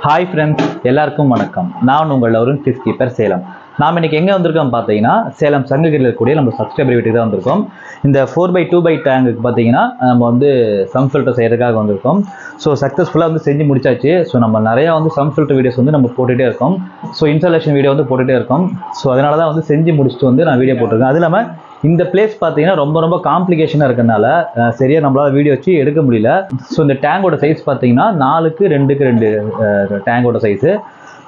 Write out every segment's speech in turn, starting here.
Hi friends, எல்லாருக்கும் வணக்கம். நான் உங்கள் அருண் ஃபிஷ் கீப்பர் சேலம். நாம் இன்றைக்கி எங்கே வந்திருக்கோம் பார்த்தீங்கன்னா, சேலம் சங்ககிரியில் இருக்கக்கூடிய நம்ம சப்ஸ்கிரைபர் வீட்டுக்கு தான் வந்திருக்கோம். இந்த 4x2 டேங்குக்கு பார்த்தீங்கன்னா நம்ம வந்து சம் ஃபில்டர் செய்கிறதுக்காக வந்திருக்கோம். ஸோ சக்ஸஸ்ஃபுல்லாக வந்து செஞ்சு முடிச்சாச்சு. ஸோ நம்ம நிறையா வந்து சம் ஃபில்டர் வீடியோஸ் வந்து நம்ம போட்டுகிட்டே இருக்கோம். ஸோ இன்ஸ்டாலேஷன் வீடியோ வந்து போட்டுகிட்டே இருக்கோம். ஸோ அதனால தான் வந்து செஞ்சு முடிச்சுட்டு வந்து நான் வீடியோ போட்டிருக்கேன். அது இல்லாமல் இந்த பிளேஸ் பார்த்தீங்கன்னா ரொம்ப காம்ப்ளிகேஷனாக இருக்கிறதுனால சரியாக நம்மளால் வீடியோ வச்சு எடுக்க முடியல. ஸோ இந்த டேங்கோட சைஸ் பார்த்தீங்கன்னா 4x2 டேங்கோட சைஸு.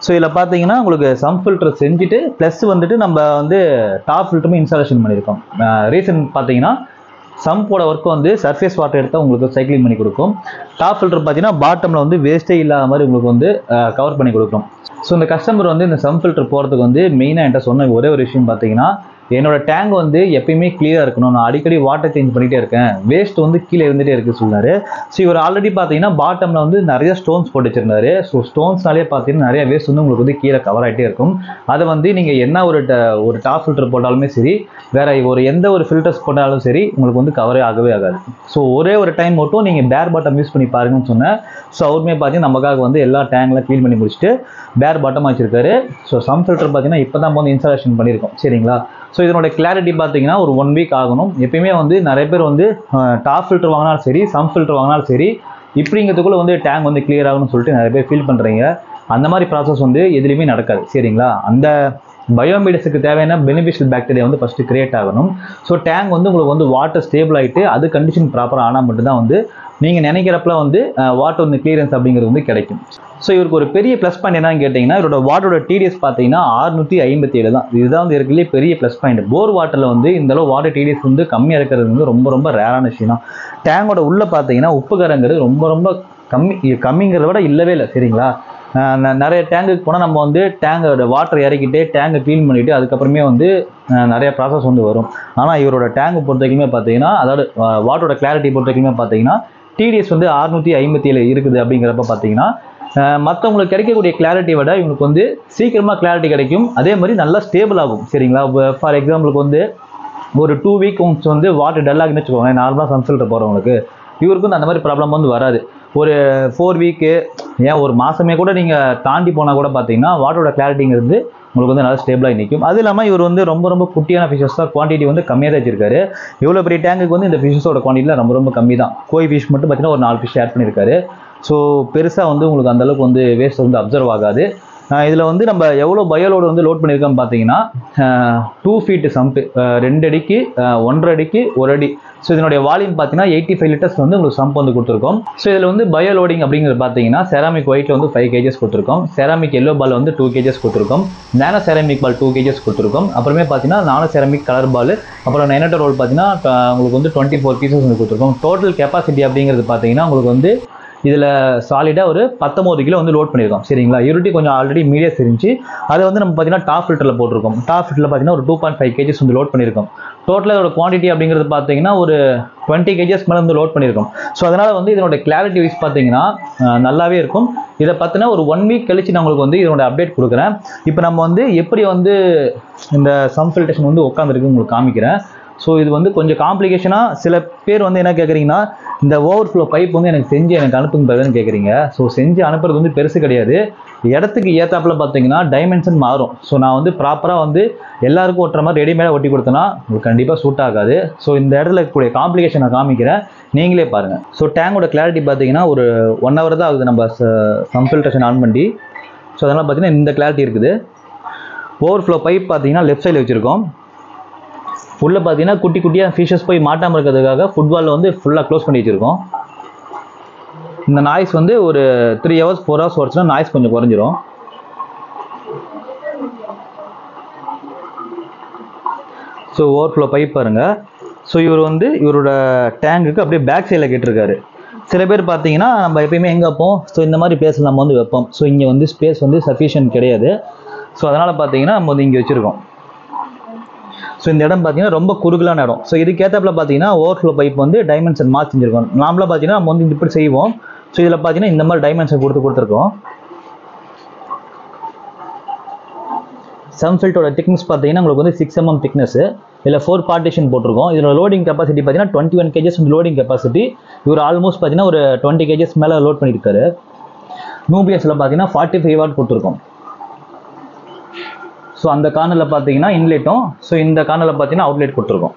ஸோ இதில் பார்த்தீங்கன்னா உங்களுக்கு சம் ஃபில்டர் செஞ்சுட்டு ப்ளஸ் வந்துட்டு நம்ம வந்து டாப் ஃபில்டருமே இன்ஸ்டாலேஷன் பண்ணியிருக்கோம். ரீசன் பார்த்தீங்கன்னா சம்போட ஒர்க் வந்து சர்ஃபேஸ் வாட்டர் எடுத்தால் உங்களுக்கு சைக்கிளிங் பண்ணி கொடுக்கும். டாப் ஃபில்டர் பார்த்தீங்கன்னா பாட்டமில் வந்து வேஸ்ட்டே இல்லாத மாதிரி உங்களுக்கு வந்து கவர் பண்ணி கொடுக்கும். ஸோ இந்த கஸ்டமர் வந்து இந்த சம் ஃபில்டர் போகிறதுக்கு வந்து மெயினாக என்கிட்ட சொன்ன ஒரே ஒரு விஷயம் பார்த்தீங்கன்னா, என்னோட டேங்க் வந்து எப்பயுமே கிளியராக இருக்கணும், நான் அடிக்கடி வாட்டர் சேஞ்ச் பண்ணிகிட்டே இருக்கேன், வேஸ்ட் வந்து கீழே இருந்துகிட்டே இருக்குது சொன்னார். ஸோ இவர் ஆல்ரெடி பார்த்தீங்கன்னா பாட்டமில் வந்து நிறைய ஸ்டோன்ஸ் போட்டு வச்சிருந்தாரு. ஸோ ஸ்டோன்ஸ்னாலே பார்த்தீங்கன்னா நிறைய வேஸ்ட் வந்து உங்களுக்கு வந்து கீழே கவர் ஆகிட்டே இருக்கும். அதை வந்து நீங்கள் என்ன ஒரு டாப் ஃபில்டர் போட்டாலுமே சரி, வேறு எந்த ஒரு ஃபில்டர்ஸ் போட்டாலும் சரி, உங்களுக்கு வந்து கவரே ஆகவே ஆகாது. ஸோ ஒரே ஒரு டைம் மட்டும் நீங்கள் பேர் பாட்டம் யூஸ் பண்ணி பாருங்கன்னு சொன்னேன். ஸோ அவருமே பார்த்தீங்கன்னா நமக்காக வந்து எல்லா டேங்க்லாம் க்ளீன் பண்ணி முடிச்சுட்டு பேர் பாட்டம் வச்சிருக்காரு. ஸோ சம் ஃபில்டர் பார்த்தீங்கன்னா இப்போ தான் வந்து இன்ஸ்டாலேஷன் பண்ணியிருக்கோம், சரிங்களா. ஸோ இதனோட கிளாரிட்டி பார்த்தீங்கன்னா ஒரு 1 வீக் ஆகணும். எப்பயுமே வந்து நிறைய பேர் வந்து டாப் ஃபில்டர் வாங்கினாலும் சரி, சம் ஃபில்டர் வாங்கினாலும் சரி, இப்படிங்கிறதுக்குள்ளே வந்து டேங்க் வந்து கிளியர் ஆகணும்னு சொல்லிட்டு நிறைய பேர் ஃபீல் பண்ணுறீங்க. அந்த மாதிரி ப்ராசஸ் வந்து எதுலேயுமே நடக்காது, சரிங்களா. அந்த பயோமீடியஸுக்கு தேவையான பெனிஃபிஷியல் பாக்டீரியா வந்து ஃபஸ்ட்டு கிரியேட் ஆகணும். ஸோ டேங்க் வந்து உங்களுக்கு வந்து வாட்டர் ஸ்டேபிள் ஆகிட்டு அது கண்டிஷன் ப்ராப்பராக ஆனால் மட்டும்தான் வந்து நீங்கள் நினைக்கிறப்பல வந்து வாட்டர் வந்து கிளியரன்ஸ் அப்படிங்கிறது வந்து கிடைக்கும். ஸோ இவருக்கு ஒரு பெரிய ப்ளஸ் பாயிண்ட் என்னன்னு கேட்டிங்கன்னா, இவரோட வாட்டரோட டிடிஎஸ் பார்த்தீங்கன்னா 657 தான். இதுதான் வந்து இருக்கிறதுலே பெரிய ப்ளஸ் பாயிண்ட். போர் வாட்டரில் வந்து இந்தளவு வாட்டர் டிடிஎஸ் வந்து கம்மியாக இருக்கிறது வந்து ரொம்ப ரேரான விஷயம் தான். டேங்கோட உள்ளே பார்த்தீங்கன்னா உப்புக்கரங்கிறது ரொம்ப கம்மிங்கிறத விட இல்லவே இல்லை, சரிங்களா. நிறைய டேங்குக்கு போனால் நம்ம வந்து டேங்கோட வாட்டர் இறக்கிட்டு டேங்கை க்ளீன் பண்ணிவிட்டு அதுக்கப்புறமே வந்து நிறைய ப்ராசஸ் வந்து வரும். ஆனால் இவரோட டேங்கு பொறுத்த வரைக்குமே பார்த்தீங்கன்னா, அதாவது வாட்டரோட கிளாரிட்டி பொறுத்த வரைக்குமே பார்த்தீங்கன்னா டிடிஎஸ் வந்து 657 இருக்குது. அப்படிங்கிறப்ப பார்த்தீங்கன்னா மற்றவங்களுக்கு கிடைக்கக்கூடிய கிளாரிட்டியை விட இவங்களுக்கு வந்து சீக்கிரமாக கிளாரிட்டி கிடைக்கும். அதே மாதிரி நல்லா ஸ்டேபிள் ஆகும், சரிங்களா. ஃபார் எக்ஸாம்பிளுக்கு வந்து ஒரு 2 வீக் வந்து வாட்டர் டல்லாகுன்னு வச்சுக்கோங்க, நார்மலாக சம் ஃபில்டர் போகிறவங்களுக்கு. இவருக்கு வந்து அந்த மாதிரி ப்ராப்ளம் வந்து வராது. ஒரு 4 வீக்கு ஏன் ஒரு மாதமே கூட நீங்கள் தாண்டி போனால் கூட பார்த்தீங்கன்னா வாட்டரோட கிளாரிட்டிங்கிறது உங்களுக்கு வந்து நல்லா ஸ்டேபிளாக நிற்கும். அது இல்லாமல் இவர் வந்து ரொம்ப குட்டியான ஃபிஷஸ் தான், குவான்டிட்டி வந்து கம்மியாக தான் வச்சிருக்காரு. இவ்வளோ பெரிய டேங்குக்கு வந்து இந்த ஃபிஷஸோட குவான்டிட்டியில் ரொம்ப கம்மி தான். கோய் ஃபிஷ் மட்டும் பார்த்தீங்கன்னா ஒரு 4 ஃபிஷ் ஆட் பண்ணியிருக்காரு. ஸோ பெருசாக வந்து உங்களுக்கு அந்தளவுக்கு வந்து வேஸ்ட் வந்து அப்சர்வ் ஆகாது. இதில் வந்து நம்ம எவ்வளோ பயோலோடு வந்து லோட் பண்ணியிருக்கோம் பார்த்தீங்கன்னா 2 ஃபீட்டு சம்பு, 2 அடிக்கு 1.5 அடிக்கு 1 அடி. ஸோ இதனுடைய வால்யூம் பார்த்தீங்கன்னா 85 லிட்டர்ஸ் வந்து உங்களுக்கு சம்ப் வந்து கொடுத்துருக்கோம். ஸோ இதில் வந்து பயோலோடிங் அப்படிங்கிறது பார்த்தீங்கன்னா செராமிக் ஒயிட்டில் வந்து 5 kgs கொடுத்துருக்கோம், செராமிக் எல்லோ பால் வந்து 2 kgs கொடுத்துருக்கோம், நானோ செராமிக் பால் 2 kgs கொடுத்துருக்கோம். அப்புறமே பார்த்தீங்கன்னா நானோ செராமிக் கலர் பால், அப்புறம் நைனட்டர் ரோல் பார்த்தீங்கன்னா உங்களுக்கு வந்து 24 பீசஸ் வந்து கொடுத்துருக்கோம். டோட்டல் கெப்பாசிட்டி அப்படிங்கிறது பார்த்தீங்கன்னா உங்களுக்கு வந்து இதில் சாலிடாக ஒரு 19 கிலோ வந்து லோட் பண்ணியிருக்கோம், சரிங்களா. யூரிட்டி கொஞ்சம் ஆல்ரெடி மீடியம் தெரிஞ்சு அதை வந்து நம்ம பார்த்தீங்கன்னா டாப் ஃபில்டரில் போட்டிருக்கோம். டாப் ஃபில்டரில் பார்த்தீங்கன்னா ஒரு 2.5 kgs வந்து லோட் பண்ணியிருக்கோம். டோட்டலாக இதோட குவான்டிட்டி அப்படிங்கிறது பார்த்தீங்கன்னா ஒரு 20 kgs மேலே வந்து லோட் பண்ணியிருக்கோம். ஸோ அதனால் வந்து இதனோட கிளாரிட்டி வைஸ் பார்த்தீங்கன்னா நல்லாவே இருக்கும். இதை பார்த்தினா ஒரு 1 வீக் கழிச்சு நான் உங்களுக்கு வந்து இதனோட அப்டேட் கொடுக்குறேன். இப்போ நம்ம வந்து எப்படி வந்து இந்த சம் ஃபில்டரேஷன் வந்து உட்காந்துருக்கு உங்களுக்கு காமிக்கிறேன். ஸோ இது வந்து கொஞ்சம் காம்ப்ளிகேஷனாக சில பேர் வந்து என்ன கேட்குறீங்கன்னா, இந்த ஓவர்ஃப்ளோ பைப் வந்து எனக்கு அனுப்புங்க பாருன்னு கேட்குறீங்க. ஸோ செஞ்சு அனுப்புறது வந்து பெருசு கிடையாது. இடத்துக்கு ஏற்றாப்பில் பார்த்தீங்கன்னா டைமென்ஷன் மாறும். ஸோ நான் வந்து ப்ராப்பராக வந்து எல்லாருக்கும் ஒட்டுற மாதிரி ரெடிமேடாக ஒட்டி கொடுத்தேன்னா உங்களுக்கு கண்டிப்பாக சூட் ஆகாது. ஸோ இந்த இடத்துல இருக்கக்கூடிய காம்ப்ளிகேஷன் நான் காமிக்கிறேன், நீங்களே பாருங்கள். ஸோ டேங்கோட கிளாரிட்டி பார்த்தீங்கன்னா ஒரு 1 hour தான் ஆகுது நம்ம சம் ஃபில்ட்ரேஷன் ஆன் பண்ணி. ஸோ அதனால் பார்த்தீங்கன்னா இந்த கிளாரிட்டி இருக்குது. ஓவர்ஃப்ளோ பைப் பார்த்தீங்கன்னா லெஃப்ட் சைடில் வச்சுருக்கோம். உள்ளே பார்த்தீங்கன்னா குட்டியாக ஃபிஷஸ் போய் மாட்டாமல் இருக்கிறதுக்காக ஃபுட்பாலில் வந்து ஃபுல்லாக க்ளோஸ் பண்ணி வச்சுருக்கோம். இந்த நாய்ஸ் வந்து ஒரு 3 hours 4 hours வருச்சுன்னா நாய்ஸ் கொஞ்சம் குறைஞ்சிரும். ஸோ ஓவர்ஃப்ளோ பைப் பாருங்கள். ஸோ இவர் வந்து இவரோட டேங்குக்கு அப்படியே பேக் சைடில் கேட்டிருக்காரு. சில பேர் பார்த்தீங்கன்னா நம்ம எப்பயுமே எங்கே வைப்போம், ஸோ இந்த மாதிரி பிளேஸில் நம்ம வந்து வைப்போம். ஸோ இங்கே வந்து ஸ்பேஸ் வந்து சஃபிஷியன்ட் கிடையாது. ஸோ அதனால் பார்த்தீங்கன்னா நம்ம வந்து இங்கே வச்சுருக்கோம். ஸோ இந்த இடம் பார்த்தீங்கன்னா ரொம்ப குறுகலான இடம். ஸோ இதுக்கேற்றப்பில் பார்த்தீங்கன்னா ஓவர்ஃப்ளோ பைப் வந்து டைமென்ஷன் மாற்றி செஞ்சுருக்கோம். நார்மலாக பார்த்தீங்கன்னா நம்ம வந்து இப்படி செய்வோம். ஸோ இதில் பார்த்தீங்கன்னா இந்த மாதிரி டைமென்ஷன் கொடுத்துருக்கோம். சம் ஃபில்டரோட திக்னஸ் பார்த்தீங்கன்னா உங்களுக்கு வந்து 6 mm திக்னஸ். இதில் 4 பார்ட்டிஷன் போட்டிருக்கோம். இதோட லோடிங் கெப்பாசிட்டி பார்த்தீங்கன்னா 21 kgs லோடிங் கெப்பாசிட்டி. இவர் ஆல்மோஸ்ட் பார்த்தீங்கன்னா ஒரு 20 kgs மேலே லோட் பண்ணியிருக்காரு. நூபியஸில் பார்த்தீங்கன்னா 45 வாட் கொடுத்துருக்கோம். ஸோ அந்த கார்னரில் பார்த்தீங்கன்னா இன்லெட்டும், ஸோ இந்த கார்னரில் பார்த்தீங்கன்னா அவுட்லெட் கொடுத்துருக்கோம்.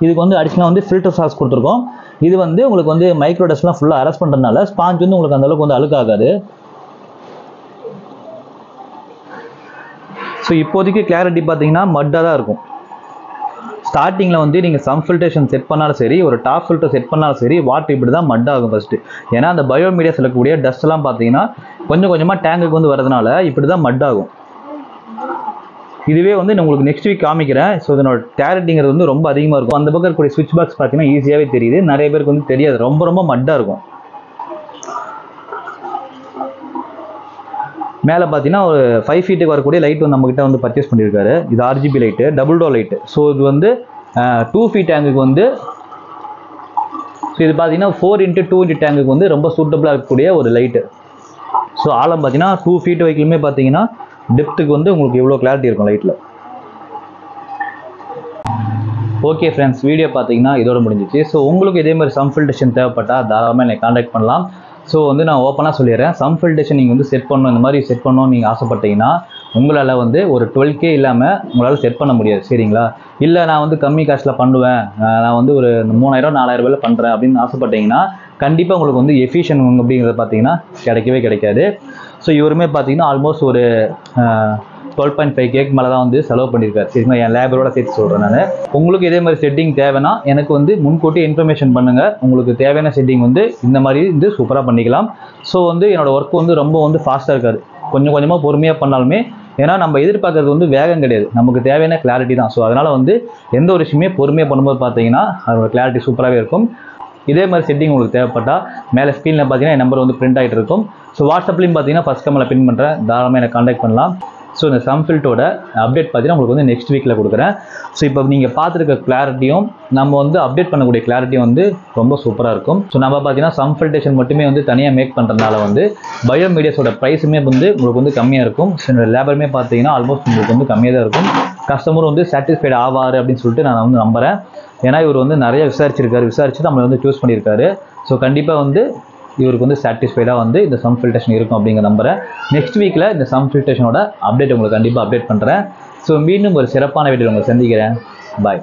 இதுக்கு வந்து அடிஷனலாக வந்து ஃபில்டர் சாஸ் கொடுத்துருக்கோம். இது வந்து உங்களுக்கு வந்து மைக்ரோ டஸ்ட்லாம் ஃபுல்லாக அரெஸ்ட் பண்ணுறதுனால ஸ்பாஞ்ச் வந்து உங்களுக்கு அந்தளவுக்கு வந்து அழுக்காகாது. ஸோ இப்போதைக்கு கிளாரிட்டி பார்த்தீங்கன்னா மட்டாக தான் இருக்கும். ஸ்டார்டிங்கில் வந்து நீங்கள் சம் ஃபில்ட்ரேஷன் செட் பண்ணாலும் சரி, ஒரு டாப் ஃபில்டர் செட் பண்ணாலும் சரி, வாட்டர் இப்படி தான் மட் ஆகும் ஃபஸ்ட்டு. ஏன்னா அந்த பயோமீடியா சொல்லக்கூடிய டஸ்ட்லாம் பார்த்தீங்கன்னா கொஞ்சம் கொஞ்சமாக டேங்குக்கு வந்து வரதுனால இப்படி தான் மட் ஆகும். இதுவே வந்து நான் உங்களுக்கு நெக்ஸ்ட் வீக் காமிக்கிறேன். ஸோ இதனோட கிளாரிட்டிங்கிறது வந்து ரொம்ப அதிகமாக இருக்கும். அந்த பக்கம் இருக்கக்கூடிய ஸ்விட்ச் பாக்ஸ் பார்த்தீங்கன்னா ஈஸியாகவே தெரியுது, நிறைய பேருக்கு வந்து தெரியாது, ரொம்ப ரொம்ப மட்டாக இருக்கும். மேலே பார்த்தீங்கன்னா ஒரு 5 ஃபீட்டுக்கு வரக்கூடிய லைட் வந்து நம்மகிட்ட வந்து பர்ச்சேஸ் பண்ணியிருக்காரு. இது RGB light, double door light. So இது வந்து 2 ஃபீட் டேங்குக்கு வந்து, ஸோ இது பார்த்தீங்கன்னா 4x2 டேங்குக்கு வந்து ரொம்ப சூட்டபுளாக இருக்கக்கூடிய ஒரு லைட்டு. ஸோ ஆழம் பார்த்தீங்கன்னா 2 ஃபீட் வைக்கலுமே பார்த்தீங்கன்னா டெப்த்துக்கு வந்து உங்களுக்கு இவ்வளோ கிளாரிட்டி இருக்கும் லைட்டில். ஓகே ஃப்ரெண்ட்ஸ், வீடியோ பார்த்தீங்கன்னா இதோட முடிஞ்சிச்சு. ஸோ உங்களுக்கு இதே மாதிரி சம் ஃபில்ட்ரேஷன் தேவைப்பட்டால் தாராளமாக என்னை கான்டாக்ட் பண்ணலாம். ஸோ வந்து நான் ஓப்பனாக சொல்லிடுறேன், சம் ஃபில்ட்ரேஷன் நீங்கள் வந்து செட் பண்ணணும், இந்த மாதிரி செட் பண்ணணும்னு நீங்கள் ஆசைப்பட்டீங்கன்னா உங்களால் வந்து ஒரு 12K இல்லாமல் உங்களால் செட் பண்ண முடியாது. சரிங்களா? இல்லை நான் வந்து கம்மி காஸ்ட்டில் பண்ணுவேன், நான் வந்து ஒரு 3000-4000 பண்ணுறேன் அப்படின்னு ஆசைப்பட்டீங்கன்னா கண்டிப்பாக உங்களுக்கு வந்து எஃபிஷியன்ட் அப்படிங்கிறத பார்த்தீங்கன்னா கிடைக்கவே கிடைக்காது. ஸோ இவருமே பார்த்தீங்கன்னா ஆல்மோஸ்ட் ஒரு 12.5K மேலே தான் வந்து செலவு பண்ணியிருக்காரு. சரிங்களா? என் லேபரோட சேர்த்து சொல்கிறேன் நான். உங்களுக்கு இதே மாதிரி செட்டிங் தேவைன்னா எனக்கு வந்து முன்கூட்டி இன்ஃபர்மேஷன் பண்ணுங்கள். உங்களுக்கு தேவையான செட்டிங் வந்து இந்த மாதிரி வந்து சூப்பராக பண்ணிக்கலாம். ஸோ வந்து என்னோடய ஒர்க் வந்து ரொம்ப வந்து ஃபாஸ்ட்டாக இருக்காது, கொஞ்சம் கொஞ்சமாக பொறுமையாக பண்ணாலுமே. ஏன்னா நம்ம எதிர்பார்க்கறது வந்து வேகம் கிடையாது, நமக்கு தேவையான கிளாரிட்டி தான். ஸோ அதனால் வந்து எந்த ஒரு விஷயமே பொறுமையாக பண்ணும்போது பார்த்தீங்கன்னா அதோட கிளாரிட்டி சூப்பராகவே இருக்கும். இதே மாதிரி செட்டிங் உங்களுக்கு தேவைப்பட்டால் மேலே ஸ்க்ரீனில் பார்த்தீங்கன்னா என் நம்பர் வந்து பிரிண்ட் ஆகிட்டு இருக்கும். ஸோ வாட்ஸ்அப்லேயும் பார்த்தீங்கன்னா ஃபஸ்ட் கமெண்ட்டில் பின் பண்ணுறேன், தாராளமாக எனக்கு கான்டாக்ட் பண்ணலாம். ஸோ இந்த சம் ஃபில்ட்டோட அப்டேட் பார்த்தீங்கன்னா உங்களுக்கு வந்து நெக்ஸ்ட் வீக்கில் கொடுக்குறேன். ஸோ இப்போ நீங்கள் பார்த்துருக்க கிளாரிட்டியும் நம்ம வந்து அப்டேட் பண்ணக்கூடிய கிளாரிட்டியும் வந்து ரொம்ப சூப்பராக இருக்கும். ஸோ நம்ம பார்த்தீங்கன்னா சம் ஃபில்ட்ரேஷன் மட்டுமே வந்து தனியாக மேக் பண்ணுறதுனால வந்து பயோமீடியாஸோட ப்ரைஸுமே வந்து உங்களுக்கு வந்து கம்மியாக இருக்கும். ஸோ என்னோட லேபருமே பார்த்தீங்கன்னா ஆல்மோஸ்ட் உங்களுக்கு வந்து கம்மியாக தான் இருக்கும். கஸ்டமர் வந்து சாட்டிஸ்ஃபைட் ஆவார் அப்படின்னு சொல்லிட்டு நான் வந்து நம்புகிறேன். ஏன்னா இவர் வந்து நிறைய விசாரிச்சு நம்மளை வந்து சூஸ் பண்ணியிருக்காரு. ஸோ கண்டிப்பாக வந்து இவருக்கு வந்து சாட்டிஸ்ஃபைடாக வந்து இந்த சம் ஃபில்ட்ரேஷன் இருக்கும் அப்படிங்கிற நம்புகிறேன். நெக்ஸ்ட் வீக்கில் இந்த சம் ஃபில்ட்ரேஷனோட அப்டேட் உங்களுக்கு கண்டிப்பாக அப்டேட் பண்ணுறேன். ஸோ மீண்டும் ஒரு சிறப்பான வீடியோ உங்களை சந்திக்கிறேன். பாய்.